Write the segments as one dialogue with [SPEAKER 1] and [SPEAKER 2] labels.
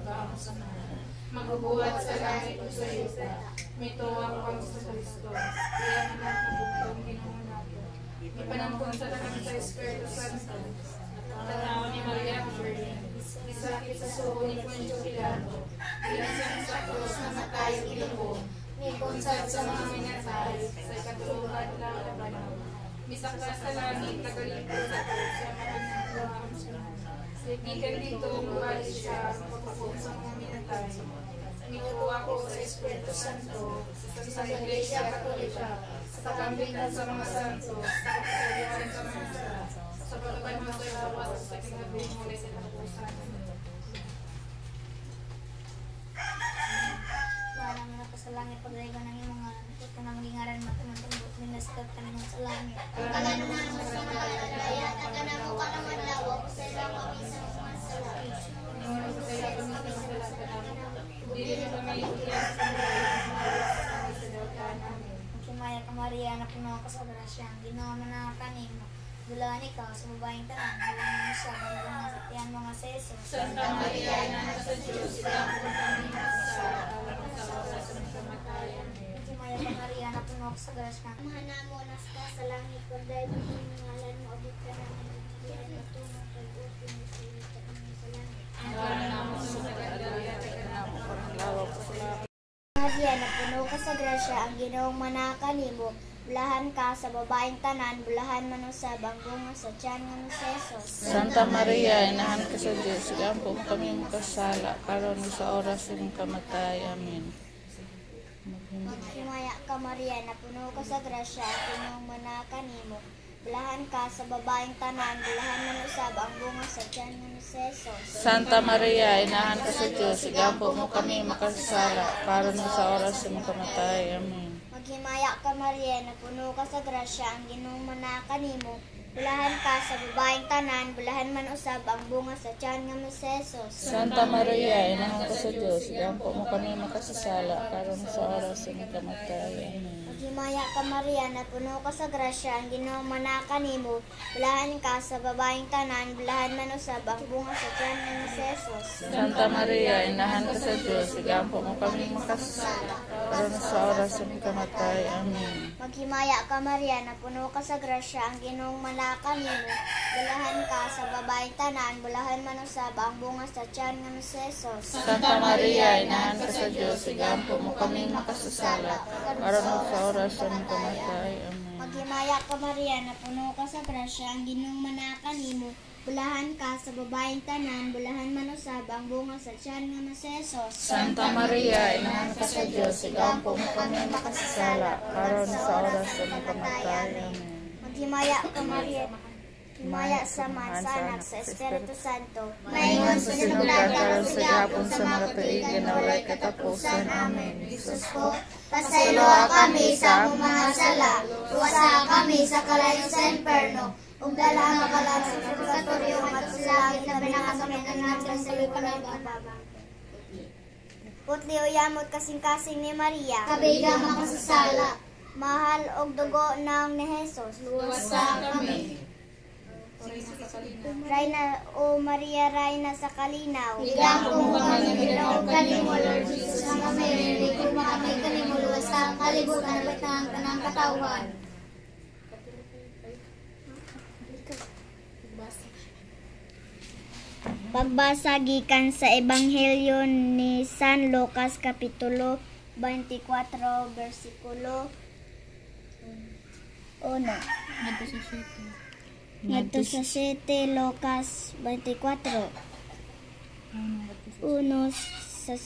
[SPEAKER 1] pagkaon sa mga magbubuhat sa langit o sa yuta, mituwang pang sa Kristo, iyan ang magbubuhat Ginoo nato. Ipanampun sa tanang sa Espiritu Santo, tanaw ni Maria Virgin, isakit sa suho ni Poncio Pilato, bilang sa krus na matayo ilubong, konsat sa mga minatay, sa katulad ng labanaw. Misaklas sa langit, nagalipod sa krus, sa mga nagawang siya. Sigikan dito, buhay siya, pagpapun sa mga minatay. Mituwa ko sa Espiritu Santo, sa Iglesia Katolika, sa kakampitan sa mga santo, sa kapataliwan sa mga sa pagpapamatay lawas sa kinabing muli sa napusan.
[SPEAKER 2] Parang mga sa langit, pagdaya ka ng iyong mga ito na magingaran matamang-tambot, minasagad ka naman sa langit.
[SPEAKER 3] Kala naman mo sa mga lalaya, taga mo ka naman lawa, pasayla kami sa mga sala.
[SPEAKER 1] Ngayon, pasayla kami sa mga sala. Dili na kami iyan sa mga sa dalawang namin.
[SPEAKER 2] Sumaya ka Maria, na puno ka sa grasya, ang Ginoo man ang tanim mo. Dulaan ikaw sa babaeng tanan, dulaan mo siya, bandalang sa tiyan mga seso.
[SPEAKER 1] Santa Maria, Ina sa Diyos, ikaw kami sa oras ng kamatayan.
[SPEAKER 2] Sumaya ka Maria, na puno ka sa grasya.
[SPEAKER 3] Mahana mo nas ka sa langit, kung dahil mo ngalan mo, abot ka namin, diyan matulong kay Utin, isulit ka namin sa langit.
[SPEAKER 1] Ang karan namin sa tagadalya, taganamo, parang lawa po sa lahat.
[SPEAKER 2] Maria, na puno ka sa grasya, ang Ginoong manakanimo, bulahan ka sa babaeng tanan, bulahan manusab ang bunga sa tiyan nga ni Jesus.
[SPEAKER 4] Santa Maria, inahan ka sa Diyos, iampo mo kami makasala, karon sa oras ng kamatay. Amen.
[SPEAKER 2] Himaya ka Maria, na puno ka sa grasya, ang Ginoong manakanimo, bulahan ka sa babaeng tanan, bulahan manusab ang bunga sa tiyan nga ni Jesus.
[SPEAKER 4] Santa Maria, inahan ka sa Diyos, iampo mo kami makasala, karon sa oras ng kamatay. Amen.
[SPEAKER 2] Maghimaya ka Maria, na puno ka sa grasya, ang Ginoong manakanimo, bulahan ka sa babaeng tanan, bulahan man usab ang bunga sa tiyan nga ni Jesus.
[SPEAKER 4] Santa Maria, inahan ka sa Diyos, iampo mo kami makasasala, karon sa oras ng kamatay. Amen.
[SPEAKER 2] Maghimaya ka Maria, na puno ka sa grasya, ang Ginoong manakanimo, bulahan ka sa babaeng tanan, bulahan man usab ang bunga sa tiyan nga ni Jesus.
[SPEAKER 4] Santa Maria, inahan ka sa Diyos, iampo mo kami makasasala, karon sa oras ng kamatay. Amen.
[SPEAKER 2] Maghimaya ka Maria, na puno ka sa grasya, ang Ginoong manakanimo, bulahan ka sa babaeng tanan, bulahan man usab ang bunga sa tiyan nga ni Jesus.
[SPEAKER 4] Santa Maria, inahan ka sa Diyos, iampo mo kami makasasala, karon sa oras ng kamatay. Amen.
[SPEAKER 2] Maghimaya ka Maria, na puno ka sa grasya, ang Ginoong manakanimo, bulahan ka sa babaeng tanan, bulahan man usab ang bunga sa tiyan nga ni Jesus.
[SPEAKER 4] Santa Maria, inahan ka sa Diyos, iampo mo kami makasasala, karon sa oras ng kamatay. Amen.
[SPEAKER 2] Maghimaya ka Maria, himaya sa Man, sa Anak, sa Espiritu Santo.
[SPEAKER 3] Maingon sa sinugdan,
[SPEAKER 4] karon sa gihapon sa mga tuigan na walay katapusan. Amen.
[SPEAKER 3] Jesus ko, pasayloa kami sa among mga sala, luwasa kami sa kalayo sa imperno, ug dala ang makalag sa purgatorio at sa langit na binakasakitan natin sa lipanan.
[SPEAKER 2] Putli o yamot kasing-kasing ni Maria,
[SPEAKER 3] Kabiga makasasala,
[SPEAKER 2] mahal og dugo ng ni Jesus.
[SPEAKER 3] luwasa kami.
[SPEAKER 2] Rayna o Maria, Rayna sa kalinaw.
[SPEAKER 3] Bigyan ko mo kami Ginoo kanimo Lord Jesus nga may kung kami kanimo luwasa ang kalibutan at ang tanang katawhan.
[SPEAKER 2] Pagbasa gikan sa Ebanghelyo ni San Lucas kapitulo 24 bersikulo 1. Ngadto sa 7 Lucas 24. 1 sa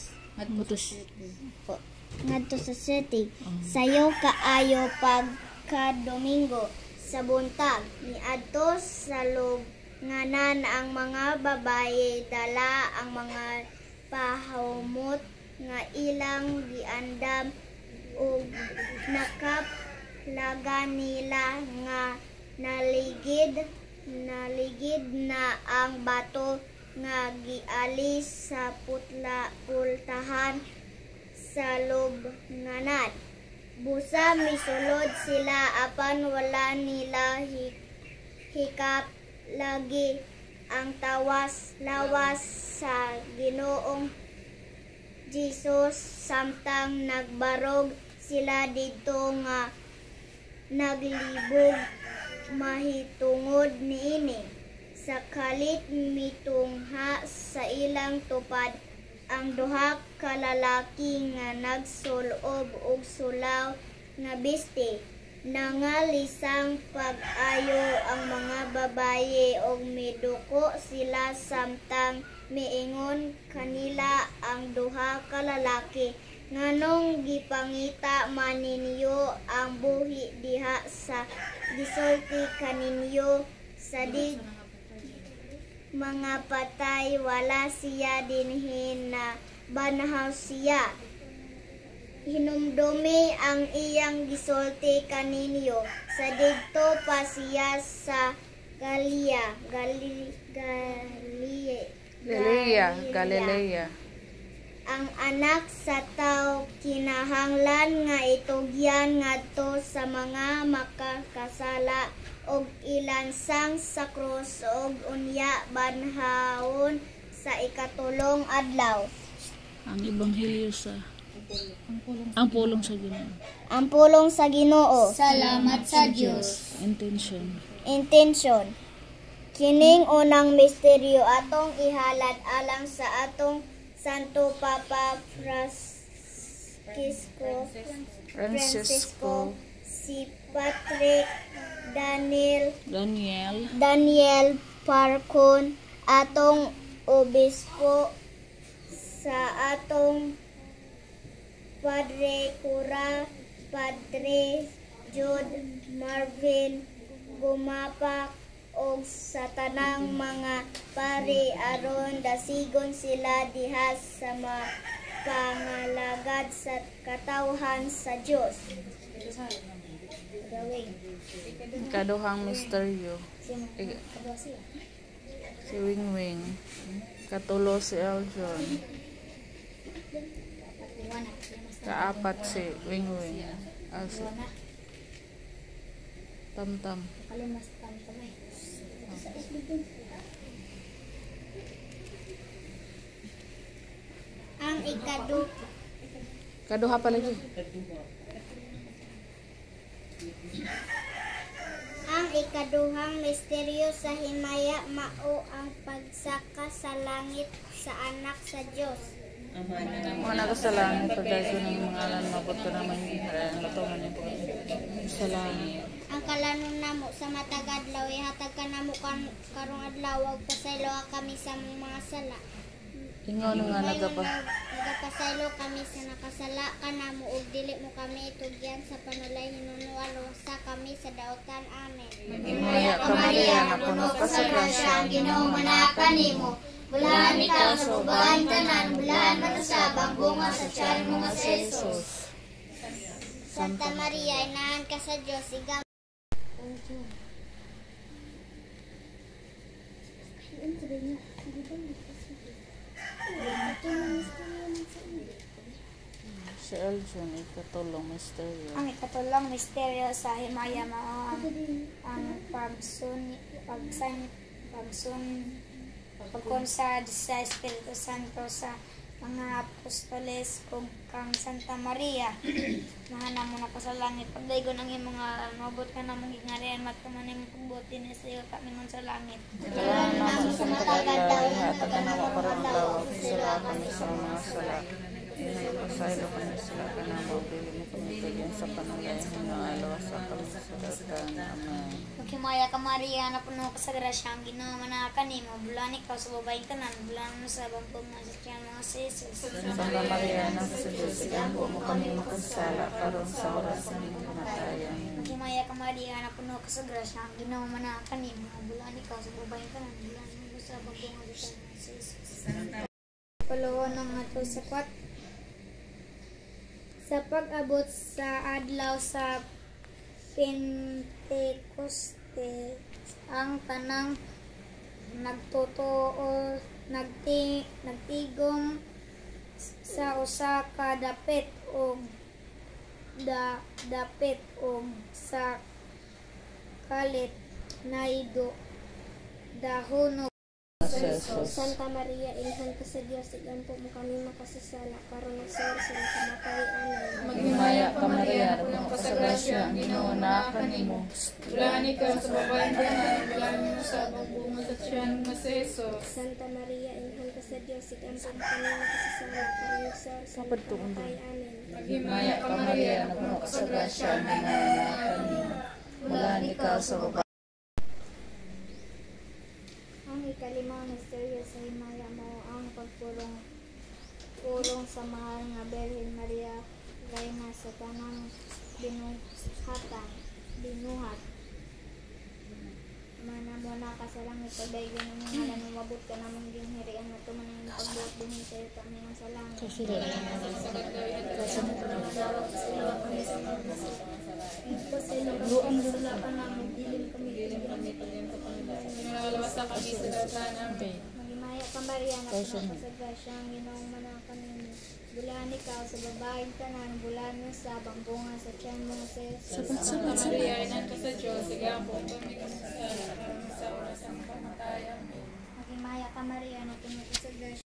[SPEAKER 2] ngadto sa 7. Sayo kaayo pagka-Domingo sa buntag niadto sa lubnganan ang mga babaye dala ang mga pahumot nga ilang giandam ug nakaplagan nila nga naligid na ang bato nga gialis sa pultahan sa lubnganan. Busa misulod sila apan wala nila hikap lagi ang lawas sa Ginoong Jesus samtang nagbarog sila didto nga naglibog mahitungod niini. Sa kalit mitungha sa ilang tupad ang duha ka lalaki nga nagsulob og sulaw nga biste. Nangalisang pag-ayo ang mga babaye og miduko sila samtang miingon kanila ang duha ka lalaki, nganong gipangita man ninyo ang buhi diha sa gisulti kaninyo sa di mga patay, wala siya dinhi na banhaw siya. Hinumdumi ang iyang gisulti kaninyo sa didto pa siya sa
[SPEAKER 4] Galilea.
[SPEAKER 2] Ang anak sa tao kinahanglan nga itugyan ngadto sa mga makakasala og ilansang sa krus og unya banhawon sa ikatulong adlaw.
[SPEAKER 4] Ang ebanghelyo sa ang pulong sa Ginoo.
[SPEAKER 2] Ang pulong sa Ginoo.
[SPEAKER 3] Salamat sa Dios.
[SPEAKER 2] Intention. Kining unang misteryo atong ihalad alang sa atong Santo Papa Francisco, si Patrick Daniel Parcon, atong obispo, sa atong Padre Cura, Padre Jude Marvin Gumapak, o sa tanang mga pari aron dasigon sila diha sa pangalagad sa katawhan sa Dios.
[SPEAKER 4] Ikaduhang misteryo. Si Wingwing. Katulo si Eljon. Kaapat si Wingwing. Si Tamtam.
[SPEAKER 2] Ang
[SPEAKER 4] Kaduha pa lagi.
[SPEAKER 2] Ang ikaduhang misteryo sa himaya mao ang pagsaka sa langit sa anak sa Dios.
[SPEAKER 4] Mga nakasalangan pagdahil ko ng mga alam mabot ko naman ang latungan niya po. Sa langit.
[SPEAKER 2] Ang kalanon namo sa matag adlaw ihatag ka namo karong adlaw ug pasaylo kami sa mga sala.
[SPEAKER 4] Ingon nga
[SPEAKER 2] nagapasaylo kami sa nakasala kanamo ug dili mo kami itugyan sa panulay hinunuan sa kami sa daotan. Amen.
[SPEAKER 3] Himaya ka Maria, nga puno ka sa grasya, ang Ginoo manakan nimo. Bulahan ikaw sa babaeng tanan, bulahan matusab ang bunga sa tiyan mo nga si Jesus.
[SPEAKER 2] Santa Maria, inahan ka sa Dios, igam.
[SPEAKER 4] Si Eljon, ikatulong misteryo.
[SPEAKER 3] Ang ikatulong misteryo sa himaya mao ang pagkonsad sa Espiritu Santo sa mga apostoles kung kang Santa Maria. Mahana mo na ko sa langit. Pagdaygon ang imong ngalan, mabot ka na mong gingarian, matkaman imong pagbuti ni sa iyo kamingon sa langit.
[SPEAKER 2] Kailangan naman sa matagad daw na
[SPEAKER 4] Pagkanawa parang daw, sila kami sa mga sala. Pasaylo kami sila ka na mabili mo kami kagyan sa panulay na alawa sa kami sa datan. Amen.
[SPEAKER 3] Maghimaya ka Maria, na puno ka sa grasya, ang Ginoo manakan nimo. Bulahan ikaw sa babaeng tanan, bulahan mo sa bangkong nga sa tiyan mga si Jesus.
[SPEAKER 4] Santa Maria, nasa sa Diyos, ikampo mo kami makasala, karon sa oras ng kamatayan.
[SPEAKER 3] Maghimaya ka Maria, na puno ka sa grasya, ang Ginoo manakan nimo. Bulahan ikaw sa babaeng tanan, bulahan mo sa bangkong nga sa tiyan mga si Jesus. Palawan ng ato sa kwat. Sa pag-abot sa adlaw sa Pentecoste, ang tanang nagtotoo nagtigom sa usa ka dapit o sa kalit naido dahonog
[SPEAKER 4] sa Jesus.
[SPEAKER 3] Santa Maria, Ilhan ka sa Diyos, igampo mo kami makasasala, karon nagsawar sa kamatay. Amen.
[SPEAKER 1] Maghimaya ka Maria, punong ka sa grasya, ang Ginoo naa kanimo. Bulahan ikaw sa babaeng tanan, bulahan mo sa bunga sa tiyan nga si Jesus.
[SPEAKER 3] Santa Maria, Ilhan ka sa Diyos, igampo mo kami makasasala, karon nagsawar sa kamatay. Amen.
[SPEAKER 1] Maghimaya ka Maria, punong ka sa grasya, ang Ginoo naa kanimo.
[SPEAKER 4] Bulahan ikaw sa babae.
[SPEAKER 3] Ang ikalimang misteryo sa himaya mo ang pagpulong sa mahal nga Birhen Maria, Reyna sa tanang binuhat. Manamuna ka sa langit, pagdaigin ng mga ngalan, umabot ka namang ginhirian na tumanang pagbuot din sa iyo kami nga sa langit. Pasay na kami sa lapan namin, dilim kami.
[SPEAKER 1] Nalawasa kami sa datanan.
[SPEAKER 3] Magimaya ka Maria, napuno ka sa grasya, ang Ginoong manakaw ninyo. Bulan ikaw sa babaeng tanan, bulan mo sa bambunga sa tiyan mo sa
[SPEAKER 1] Santa Maria, inan ka sa Diyos, igapong kami kasasala, karon sa oras ng kamatayan.
[SPEAKER 3] Magimaya ka Maria, napuno ka sa grasya.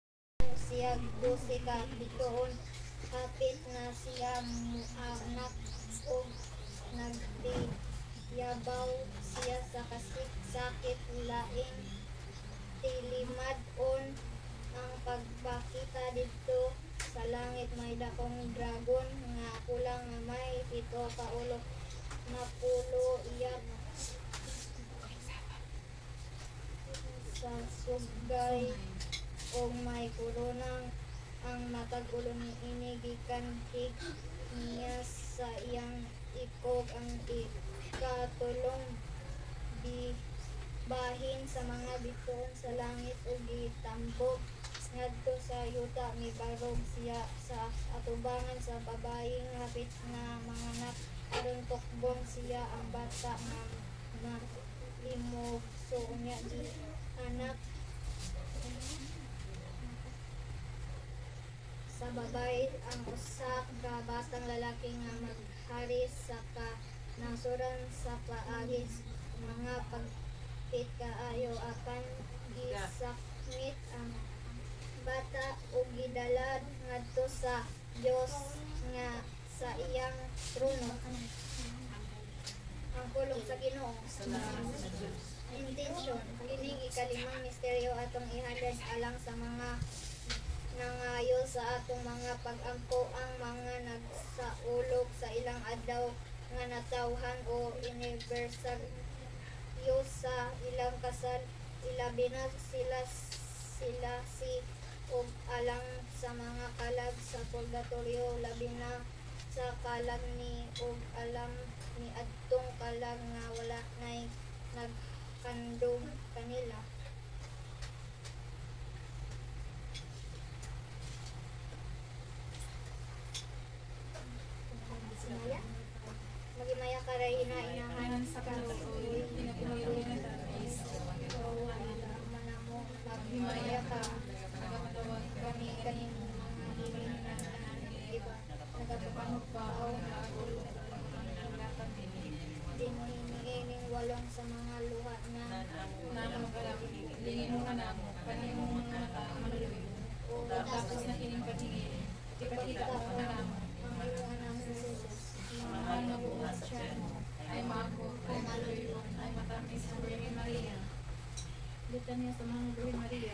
[SPEAKER 3] Siya dose ka bitoon, hapit na siya anak o nagtiyabaw siya sa sakit laing tilimad on ang pagbakita dito sa langit may dakong dragon nga kulang nga may 7 ka ulo napulo iyak sa sugay o may koronang ang matag ulo ni ini gikan hig niya sa iyang ikog ang ikatulong bahin sa mga bituon sa langit ug gitambog ngadto sa yuta mibarog siya sa atubangan sa babaeng hapit na manganak aron tukbon siya ang bata nga limog so unya di anak sa babae ang usa ka batang lalaki nga magharis sa kanasuran sa paagis mga pagpit kaayo akan gisakmit ang bata ug gidalad ngadto sa Dios nga sa iyang trono. Ang pulong sa Ginoo. Intention, kining ikalimang misteryo atong ihandad alang sa mga nangayo sa atong mga pag-angko ang mga nagsaulog sa ilang adlaw nga natawhan o anibersaryo sa ilang kasal ilabi na sila si ug alang sa mga kalag sa purgatorio labi na sa kalag ni ug alam ni adtong kalag nga wala nay nagkandong kanila. Magimaya ka ray inahan sa kaluoy pinapunoy na tamis manamo magimaya ka nagamatawag kami kanimo mga hiling na iba nagapapanog pa o nagulong dinhining walong sa mga luha na lingin mo ka na mo kanimo mga mata maluloy o tapos na kining patingin ipakita mo ka na mo ang iwan ng Jesus mahal na buwan siya ay mago ay maluyon ay matamis sa Birhen Maria. Dito niya sa mga Birhen Maria.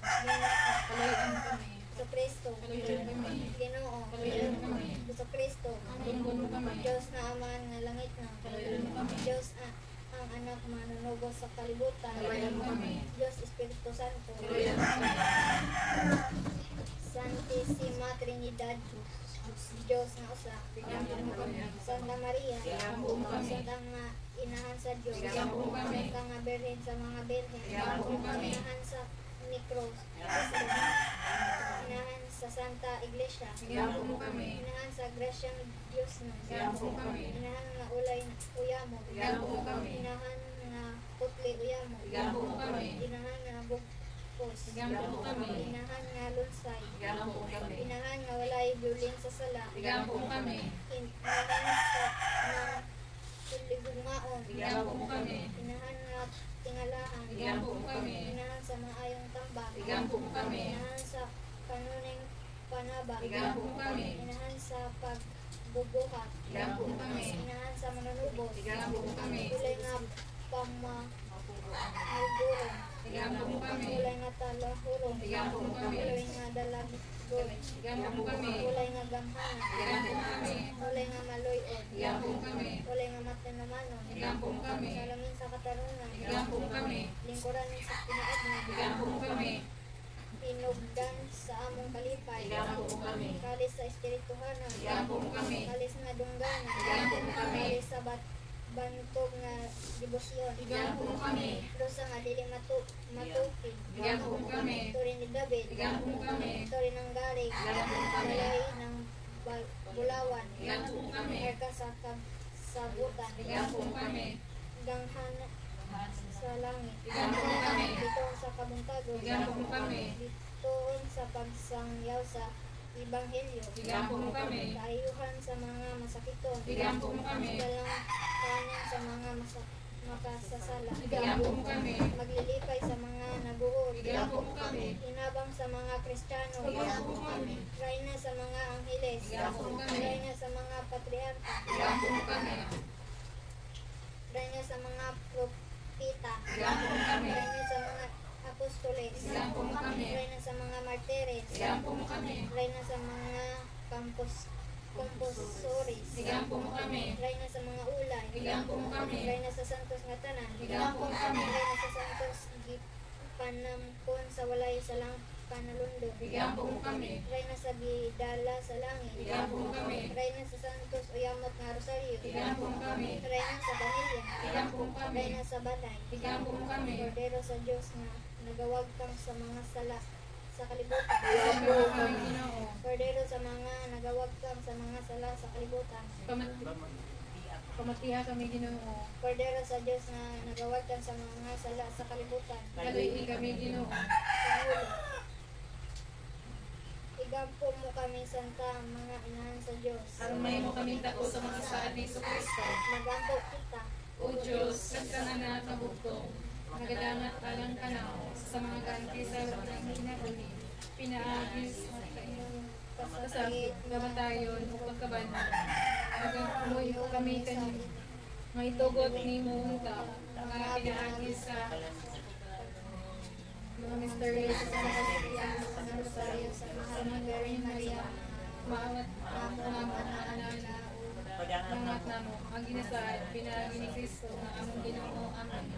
[SPEAKER 3] Kalayuan kami. Sa Kristo. Kalayuan kami. Ginoo. Kalayuan kami. Sa Kristo. Tungkol mo kami. Diyos na Ama na langit na. Kalayuan mo kami. Diyos ang anak manunugos sa kalibutan. Kalayuan mo kami. Diyos Espiritu Santo. Kalayuan mo kami. Santissima Trinidad. Diyos na usa. Santa Maria. Santa nga inahan sa Diyos. Santa nga Birhen sa mga Birhen. Inahan sa Necros. Inahan sa Santa Iglesia. Inahan sa Graciang Diyos na. Inahan nga ulay uyamo. Inahan nga putli uyamo. Inahan nga bugpos. Inahan nga lunsay. Inahan nga walay bulin sa sala. Inahan sa
[SPEAKER 2] Suligugmaon.
[SPEAKER 1] Bigyan po mo kami.
[SPEAKER 2] Inahan at tingalahan.
[SPEAKER 1] Bigyan po mo kami.
[SPEAKER 2] Inahan sa maayong tambak.
[SPEAKER 1] Bigyan po mo kami.
[SPEAKER 2] Inahan sa kanuning panaba.
[SPEAKER 1] Bigyan po mo kami.
[SPEAKER 2] Inahan sa pagbubuhat.
[SPEAKER 1] Bigyan po mo kami.
[SPEAKER 2] Inahan sa manunubos.
[SPEAKER 1] Bigyan po mo kami.
[SPEAKER 2] Kulay nga pamahulburon.
[SPEAKER 1] Bigyan po mo kami.
[SPEAKER 2] Kulay nga talahurong.
[SPEAKER 1] Bigyan po mo kami.
[SPEAKER 2] Kulay nga dalagod.
[SPEAKER 1] Bigyan po mo kami.
[SPEAKER 2] Kulay nga gamhana.
[SPEAKER 1] Bigyan po mo kami.
[SPEAKER 2] Kulay nga maloyod.
[SPEAKER 1] Bigyan po mo kami.
[SPEAKER 2] Kulay nga matinamanon.
[SPEAKER 1] Bigyan po mo kami.
[SPEAKER 2] Salamin sa katarungan.
[SPEAKER 1] Bigyan po mo kami.
[SPEAKER 2] Lingkuran sa pinaadnan.
[SPEAKER 1] Bigyan po mo kami.
[SPEAKER 2] Hinugdan sa among kalipay.
[SPEAKER 1] Bigyan po mo kami.
[SPEAKER 2] Kalis sa espirituhanan.
[SPEAKER 1] Bigyan po mo kami.
[SPEAKER 2] Kalis nga dungganan.
[SPEAKER 1] Bigyan po mo kami.
[SPEAKER 2] Kalis sa bantog nga debosyon.
[SPEAKER 1] Bigyan po mo kami.
[SPEAKER 2] Rosa nga dili matupi.
[SPEAKER 1] Bigyan po mo kami.
[SPEAKER 2] Turin ni David.
[SPEAKER 1] Bigyan po mo kami.
[SPEAKER 2] Turin ng galing.
[SPEAKER 1] Bigyan po mo kami.
[SPEAKER 2] Balay ng bulawan.
[SPEAKER 1] Bigyan po mo kami.
[SPEAKER 2] Erka sa sabutan.
[SPEAKER 1] Bigyan po mo kami.
[SPEAKER 2] Ganghan sa langit.
[SPEAKER 1] Bigyan po mo kami.
[SPEAKER 2] Dito sa kabuntagon.
[SPEAKER 1] Bigyan po mo kami.
[SPEAKER 2] Ditoon sa pagsangyaw sa Ebanghelyo.
[SPEAKER 1] Bigyan po mo kami.
[SPEAKER 2] Kaayuhan sa mga masakiton.
[SPEAKER 1] Bigyan po mo kami.
[SPEAKER 2] Dalang kanan sa mga makasasala.
[SPEAKER 1] Bigyan po mo kami.
[SPEAKER 2] Maglilipay sa mga naguod.
[SPEAKER 1] Bigyan po mo kami.
[SPEAKER 2] Inabang sa mga Kristiyano.
[SPEAKER 1] Bigyan po mo kami.
[SPEAKER 2] Rayna sa mga angheles.
[SPEAKER 1] Bigyan po mo kami.
[SPEAKER 2] Rayna sa mga patriarka.
[SPEAKER 1] Bigyan po mo kami.
[SPEAKER 2] Rayna sa mga propita.
[SPEAKER 1] Bigyan po mo kami.
[SPEAKER 2] Rayna sa mga apostoles.
[SPEAKER 1] Bigyan po mo kami.
[SPEAKER 2] Rayna sa mga martires.
[SPEAKER 1] Bigyan po mo kami.
[SPEAKER 2] Rayna sa mga compositores.
[SPEAKER 1] Bigyan po mo kami.
[SPEAKER 2] Rayna sa mga ulay.
[SPEAKER 1] Bigyan po mo kami.
[SPEAKER 2] Rayna sa santos nga tanan.
[SPEAKER 1] Bigyan po mo kami.
[SPEAKER 2] Rayna sa santos panamkon sa walay sa lang panalundo.
[SPEAKER 1] Bigyan po mo kami.
[SPEAKER 2] Rayna sa bidala sa langit.
[SPEAKER 1] Bigyan po mo kami.
[SPEAKER 2] Rayna sa santos uyamot nga rosaryo.
[SPEAKER 1] Bigyan po mo kami.
[SPEAKER 2] Rayna sa banilya.
[SPEAKER 1] Bigyan po mo kami.
[SPEAKER 2] Rayna sa batay.
[SPEAKER 1] Bigyan po mo kami.
[SPEAKER 2] Kordero sa Diyos nga nagawag kang sa mga sala sa kalibutan.
[SPEAKER 1] Bigyan po mo kami, Ginoo.
[SPEAKER 2] Kordero sa mga nagawag kang sa mga sala sa kalibutan.
[SPEAKER 1] Pamatiha kami, Ginoo.
[SPEAKER 2] Kordero sa Diyos nga nagawag kang sa mga sala sa kalibutan.
[SPEAKER 1] Kaluy kami, Ginoo.
[SPEAKER 2] Pangulo. Igampo mo kami santa mga inahan sa Diyos.
[SPEAKER 1] Arumay mo kaming dako sa mga saad ni Kristo.
[SPEAKER 2] Magampo kita.
[SPEAKER 1] O Diyos, kagkang anak na bugtong. Nagadangat alang kanaw sa mga ganti sa ng hinahuli. Pinaagis at kanyang kasakit, gamatayon, o pagkabanan. Nagapuloy o kami kanino. May tugot ni Munta, mga pinaagis sa mga mysterious sa kasitian sa Rosario sa mahal ng Virgin Maria. Maangat na anala mangat namo ang ginasaad pinaagi ni Kristo na among Ginoo. Amen.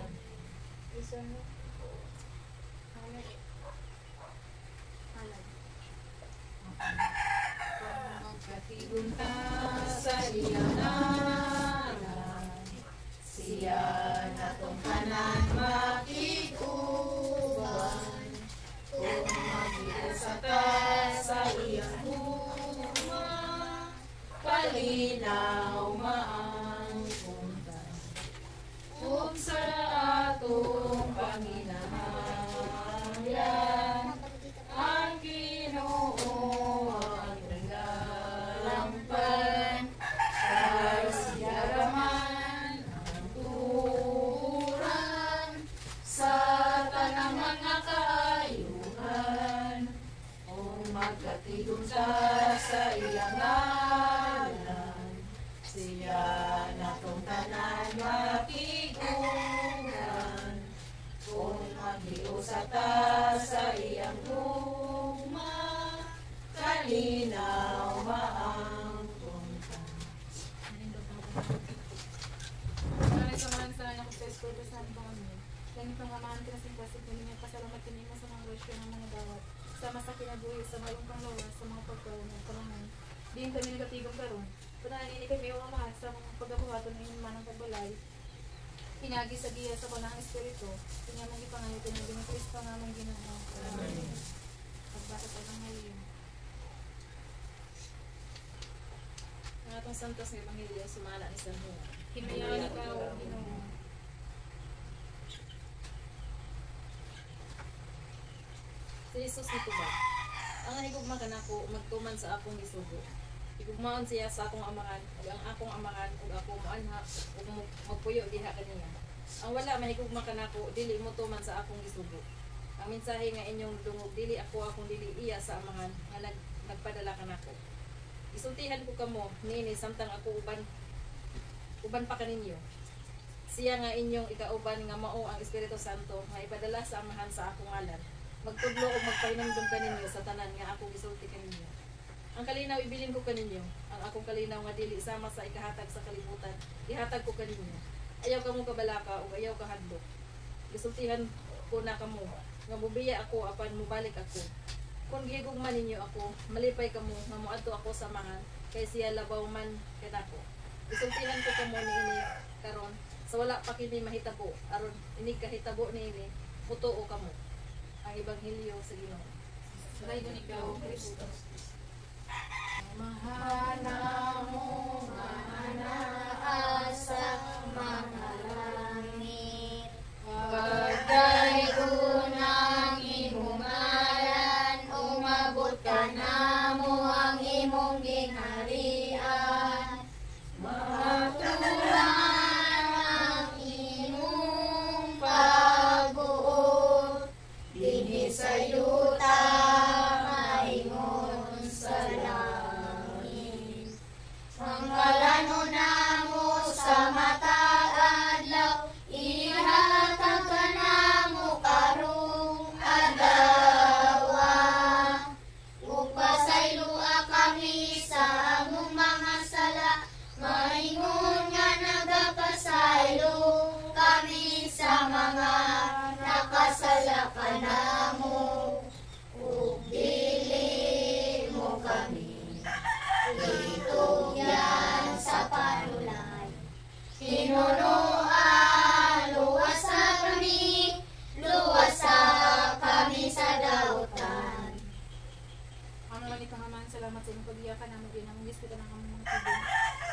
[SPEAKER 2] Isunod.
[SPEAKER 1] Katigumta sa iyang ngalan, siya natong tanan makikuban. Kung mag-iusata sa iyang huma, palinaw maangkuntan. Kung sa atong Panginoon, ang Ginoo ang naglalampan, kay siya raman ang turan sa tanang mga kaayuhan. Kung magkatigong sa iyang ngalan, siya natong tanan makigugan. Kung mag-iusata sa iyang luma, kalinaw maangkuntan. Maraming samahan sa anak ko sa Espiritu Santo kami. Langit ang amahan ka na singkasig mo niya, pasalamat ka niya sa mga grasya ng mga dawat. Sama sa kinabuhi, sa malungkang lawas, sa mga pagkaroon ng kalangan. Diyan kami nagatigong karoon. Punahan ini kami ang mahal sa mga pagkabuhaton ng inuman ng pagbalay. Pinagi sa diya sa kanang Espiritu. Pinyamang ipangalit ng Ginoo Kristo nga mong Ginoo. Amen. Pagbasa sa Ebanghelyo.
[SPEAKER 4] Ang atong santos ng Ebanghelyo, sumala ni San Juan.
[SPEAKER 1] Hinayaw ikaw, Ginoo.
[SPEAKER 4] Si Jesus nito ba? Ang nahigugma ka na ko, magtuman sa akong isugo.
[SPEAKER 5] Igugmaon siya sa akong amahan, ug ang akong amahan ug ako moanha ug magpuyo diha kaniya. Ang wala mahigugma kanako dili mo tuman sa akong gisugo. Ang mensahe nga inyong dungog dili akong dili iya sa amahan nga nagpadala kanako. Isultihan ko kamo niini samtang ako uban pa kaninyo. Siya nga inyong ikauban nga mao ang Espiritu Santo nga ipadala sa amahan sa akong ngalan. Magtudlo o magpahinumdum kaninyo sa tanan nga ako gisulti kaninyo. Ang kalinaw ibilin ko kaninyo, ang akong kalinaw nga dili sama sa ikahatag sa kalibutan, ihatag ko kaninyo. Ayaw kamo kabalaka o ayaw kahadlok. Gisultihan ko na kamo nga mubiya ako apan mubalik ako. Kung gihigugma ninyo ako, malipay kamo nga moadto ako sa amahan kay siya labaw man kanako. Gisultihan ko kamo niini karon sa wala pa kini mahitabo aron ini kahitabo niini mutuo kamo ang ebanghelyo sa Ginoo. Salamat ikaw Kristo.
[SPEAKER 3] Mahanamo, mahanaasa, mga langit. Pagkay unang imong ngalan, umabot ka namo ang imong ginharian. Matuhan ang imong pag-uot, dinhi sa yuta, maingon sa langit. Mangkalano namo sa matag adlaw, ihatag ka namo karong adlaw. Upasayloa kami sa among mga sala, maingon nga nagapasaylo kami sa mga nakasala kanamo. Ug dili mo kami itugyan sa panulay. Hinunoan, luwasa kami sa dautan.
[SPEAKER 1] Ang mga ikahaman, salamat sa inyong pag-iyakan namin din. Ang gusto ka ng aming mga tubig.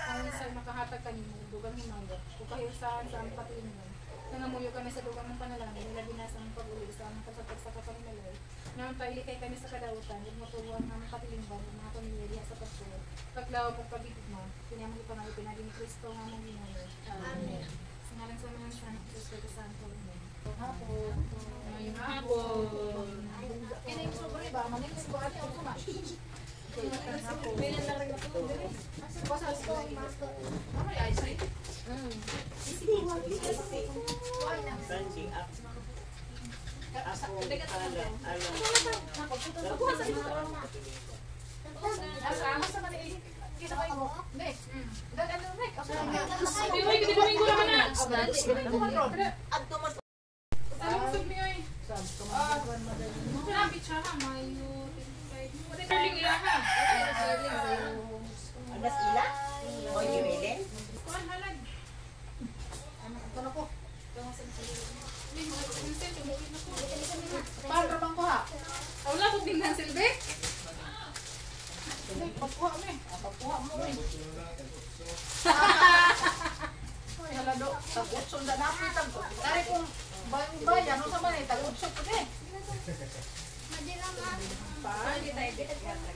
[SPEAKER 1] Ang isang makahatag kanimo, dugang hinangga. O kahiusahan sa aming patilingan. Nangamuyo kami sa dugang ng panalangin. Nila binasa ng pag-uli sa aming kasapag sa kapanimalay. Naman pailikay kami sa kadautan. Huwag matuwa ang aming patilingan. Huwag mga pamilya diha sa pagsulat. Paglaw mong pabigit mo. Pinamang ipangalit pinagin ni Kristo nga mong ginalo. Amen. Singalang sa mga sa Espiritu Santo. Amen. Hapon. Ngayong hapon. Kaya yung sobrang iba, manilis ko ate ako ma. Bilan lang rin ako. Pasal ko ang masko. Mamay ay say.
[SPEAKER 6] Sanji up. Ako
[SPEAKER 1] Asa sa kanila. Kita ko mo. Nek. Dagan no nek. Biyoy kita domingo naman na. Adto mas. Usog mi oy. Grabe siya ha, mayo. Pwede curling ila ha.
[SPEAKER 6] Anas ila? O Jimele?
[SPEAKER 1] Kuan halag. Ano ko?
[SPEAKER 3] Paano bang ko ha?
[SPEAKER 1] Wala ko din ng silbi.
[SPEAKER 3] Pagkuha mo eh. Pagkuha mo eh. Halado, tag-utson na natin. Dari kung bayan, ano sa man eh, tag-utson ko eh.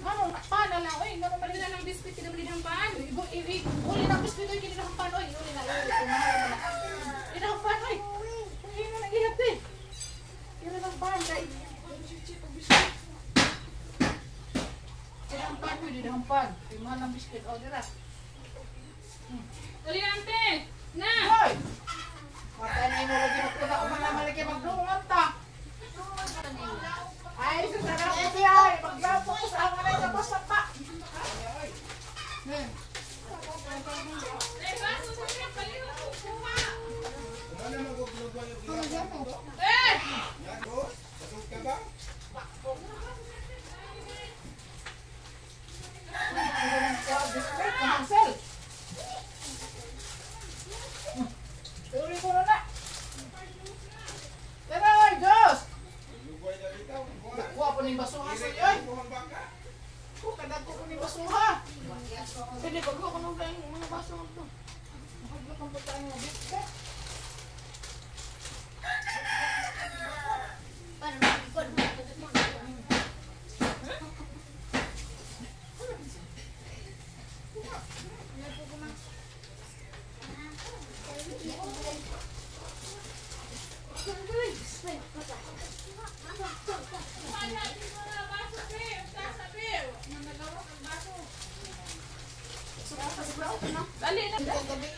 [SPEAKER 3] Ano, paano lang, oy, ano
[SPEAKER 1] Pwede na ng biskuit, kinabili ng paan.
[SPEAKER 3] uli na biskuit, oy, kinilang pan, oy, uli na, kinilang pan, oy. Hindi na nag-ihat eh. Kinilang pan, kay. Kinilang pan, oy, kinilang pan. Kaya mahal ng biskuit, o, dira.
[SPEAKER 1] Dali na ante! Na!
[SPEAKER 3] Hoy! Matay na yung lagi magpuna, umamalagi magdungan ta. Ay, susarap ko siya, maglapo ko sa mga na tapos sa pa. Tuloy ko na na. Tara, oy, Diyos! Nakuha po ng basuha sa iyo. Kadat ko po ng basuha. Pwede pag ko nung mga basuha ito. Nakaglat ang pagkain ng biskuit.
[SPEAKER 5] Dali na.
[SPEAKER 1] Gabi,